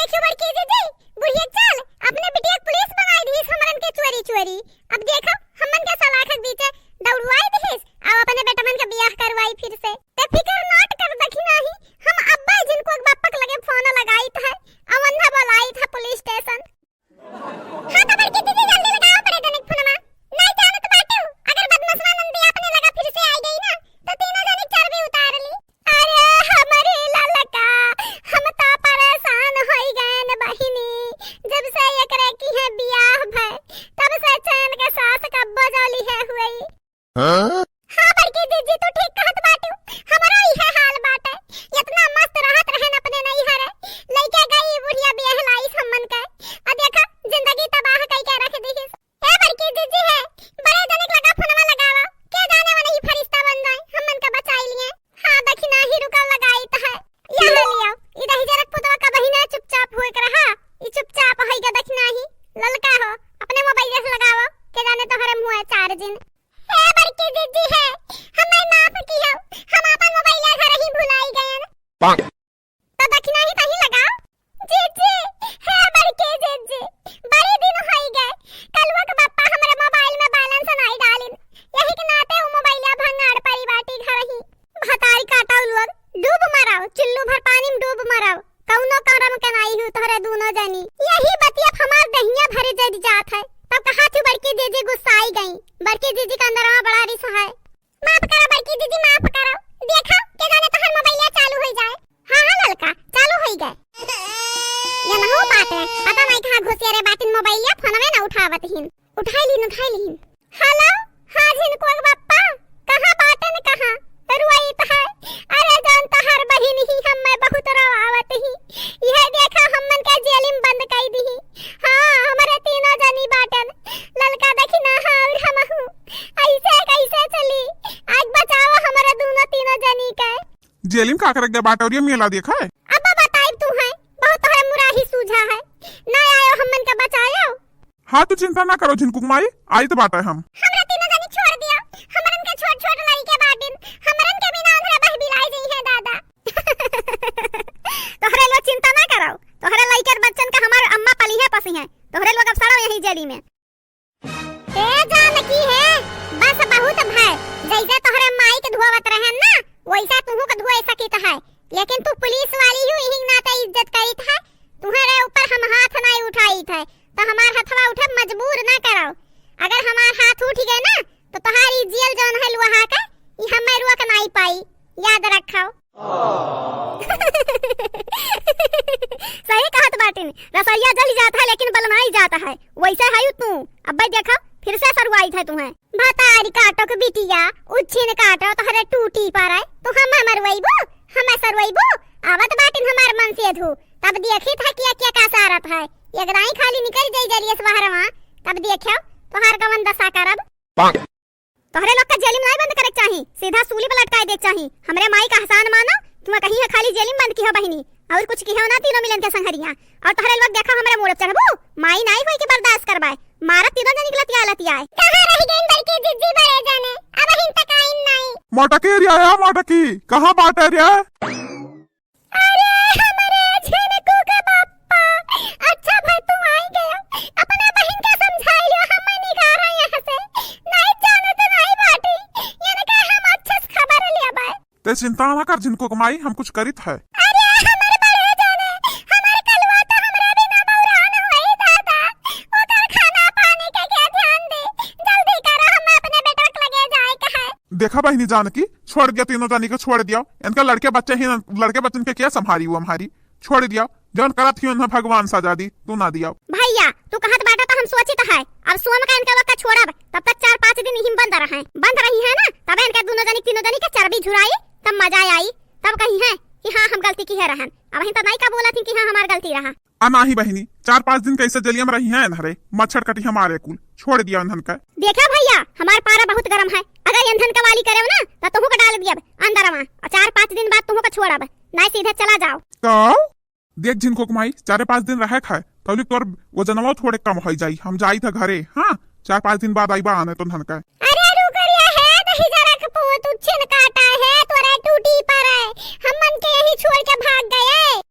देखियो बड़की दीदी, बुढ़िया चल अपने बिटिया पुलिस बनाई दी हमरन के चोरी चोरी। अब देखो हमन के सलाख के बीच दौड़वाई दिस, अब अपने बेटा मन के बियाह करवाई फिर से। ते फिकर नाट कर दखी नहीं, हम अब्बा जिनको बापक लगे फोन लगाई था, अवंधा बुलाई था पुलिस स्टेशन। हां तो बड़की दीदी जल्दी लगाओ पड़े तनिक फोनमा, नहीं जानत बाटू अगर बदमाशवा नंदी अपने लगा फिर से आई गई ना तो तीनों जनी चर्बी उतार ली। अरे हमारे ललका हम तो परेशान होई गए न बहिनी, जब से एकरे की है बियाह भय तब से चैन के साथ कब्बो जली है हुई। हां बड़की दीदी तू ठीक कहत बाटू, हमारा इहे हाल बाटे। इतना मस्त रहत रहन अपने नहीं हरे, लइका गई बुढ़िया बियाह लाई हमन के, आ देखा जिंदगी तबाह कई के रख दी। ए बड़की दीदी है बड़े जनिक लगा फोनवा लगावा, के जाने वाला ही फरिश्ता बन जाए हमन का बचाई लिए। हां दखिना ही रुका लगाई त है यहाँ लियो, इधर ही जरक पुतवा का बहिना चुपचाप होए कर रहा, ई चुपचाप होई के दखिना ही ललका हो अपने मोबाइल से लगावा, के जाने तो हरे मुंह चार दिन। ए बड़की दीदी है हमें माफ कियो, हम अपन मोबाइल घर ही भुलाई गए तो दखिना ही तही लगाओ। जीजी है बड़की जीजी बड़े दिन होई गए, कलवा के पापा हमरे मोबाइल में बैलेंस नहीं डालिन, यही के नाते उ मोबाइल भंगाड़ पड़ी बाटी घर ही। भतारी काटाउ लोग डूब मराओ, चिल्लू भर पानी में डूब मराओ, कौनो करम के नहीं हु तोरे दोनों जनी। यही बतिया हमार दहिया भरे जद जात है, तब कहा थी बड़की दीदी गुस्साई गई। बड़की दीदी का अंदरवा बड़ा रिस है, माफ करो बड़की दीदी माफ करो, देखो के जाने तोहर मोबाइल चालू हो जाए। हां हां ललका चालू हो गए, ये ना हो बात है पता नहीं कहां घुसिया रे बातिन मोबाइल फोनवे ना उठावत हिन, उठाई लीन। हेलो हां जिनको पापा कहां बाटन कहां रुआई त है। अरे जान तो हर बहिन ही हम मैं बहुत रोआवत ही, यह देखा हमन के जेल में बंद कर दी। हां हमारे तीनों जनी बाटन ललका देखी ना और हम हूं ऐसे कैसे चली, आज बचाओ हमारे दोनों तीनों जनी के। जेल में का कर गया बाटोरिया मेला देखा है? अब बताई तू है बहुत है मुराही सूझा है, ना आयो हमन के बचायो। हां तू चिंता ना करो झिनकुक माई, आई तो बाटा हम हमरा तीनों जनी छोड़ दिया, हमरन के छोट-छोट लड़के बाटिन हमरन के बिना अंधरा बह बिलाई जई है दादा। तोहरे लोग चिंता ना करो, तोहरे लइकर बच्चन का हमार अम्मा पली है पसी है, तोहरे लोग अब सड़ो यही जेली में। ए जान की है बस बहुत भय, जैसे तोहरे माई के धुआवत रहन ना वैसा तुहू के धुआ ऐसा कीत है, लेकिन तू पुलिस वाली हूं यही नाते इज्जत करीत है, तुम्हारे ऊपर हम हाथ नहीं उठाई थे तो हमार हथवा उठे मजबूर ना करो। अगर हमार हाथ उठ गए ना तो तुम्हारी जेल जौन है लुहा का ई हमें रुआ के नहीं पाई, याद रखो। सही कहत बाटिन, रसोईया जल जाता है लेकिन बलनाई जाता है, वैसे है तू। अब भाई देखो फिर से सरवाई था तुम्हें, भतारी काटो के बिटिया उच्छिन काटो तो हरे टूटी पर है तो हम मरवाईबो हम सरवाईबो। आवत बाटिन हमार मन से धू तब देखी था क्या क्या का सारत है, एकराई खाली निकल जाई जलिए सवारवा तब देखियो तोहार कवन दशा करब। तोहरे लोग का जेल में नहीं बंद करे चाहिए, सीधा सूली पर लटकाए दे चाहिए। हमरे माई का एहसान मानो, तुम कहीं है खाली जेल में बंद की हो बहिनी और कुछ की हो ना तीनों मिलन के संगरिया। और तोहरे लोग देखा हमरे मोड़ चढ़बू माई नहीं होई के बर्दाश्त करबाए, मारा तीनों जन लतिया कहां रह गई बड़की जिज्जी बड़े जाने अब हिन तक आइन नहीं। मोटकी रिया है मोटकी कहां बाटा रिया? अरे हमारे झिनकू के पापा अच्छा भाई तुम आई गए, अपना बहन का समझाई लो, हम नहीं गा रहे यहां से नहीं जाने तो नहीं बाटी, यानी कि हम अच्छे से खबर लिया बाय। ते चिंता ना कर झिनकुक माई, हम कुछ करित है। अरे हमारे बड़े जाने हमारे कलवा तो हमरा बिना मौरान होई दादा, ओकर खाना पानी के क्या ध्यान दे, जल्दी करो हम अपने बेटा के लगे जाए कहे। देखा बहिनी जानकी छोड़ दिया, तीनों जानी को छोड़ दिया, इनका लड़के बच्चन के क्या संभारी वो हमारी छोड़ दिया, जौन करत ही उन्हें भगवान सजा दी, तू ना दिया। भैया तू कहत बाटा तो हम सोचित है, अब सोम का इनका वक्त छोड़ब तब तक 4-5 दिन ही बंद रही है ना, तब इनके दोनों जनी तीनों जनी के चर्बी झुराई तब मजा आई, तब कहीं है कि हाँ हम गलती की है रहन। अब हिन तो नहीं का बोला थी कि हाँ हमार गलती रहा। नहीं बहिनी 4-5 दिन कैसे जलियम रही है इन्हरे, मच्छर कटी हमारे कुल छोड़ दिया इन्हन का। देखा भैया हमार पारा बहुत गर्म है, अगर ईंधन का वाली करे ना तो तुहू को डाल दिया अंदर और 4-5 दिन बाद तुहू को छोड़ब, नहीं सीधे चला जाओ। तो देख झिनकुक माई 4-5 दिन रहे खाए तौली तोर वो जनवा थोड़े कम हो जाई, हम जाई था घरे। हाँ 4-5 दिन बाद आई बा आने तो धन का। अरे रुकरिया है नहीं जरा कपूत उच्छिन काटा है तोरा टूटी पर है, हम मन के यही छोड़ के भाग गए।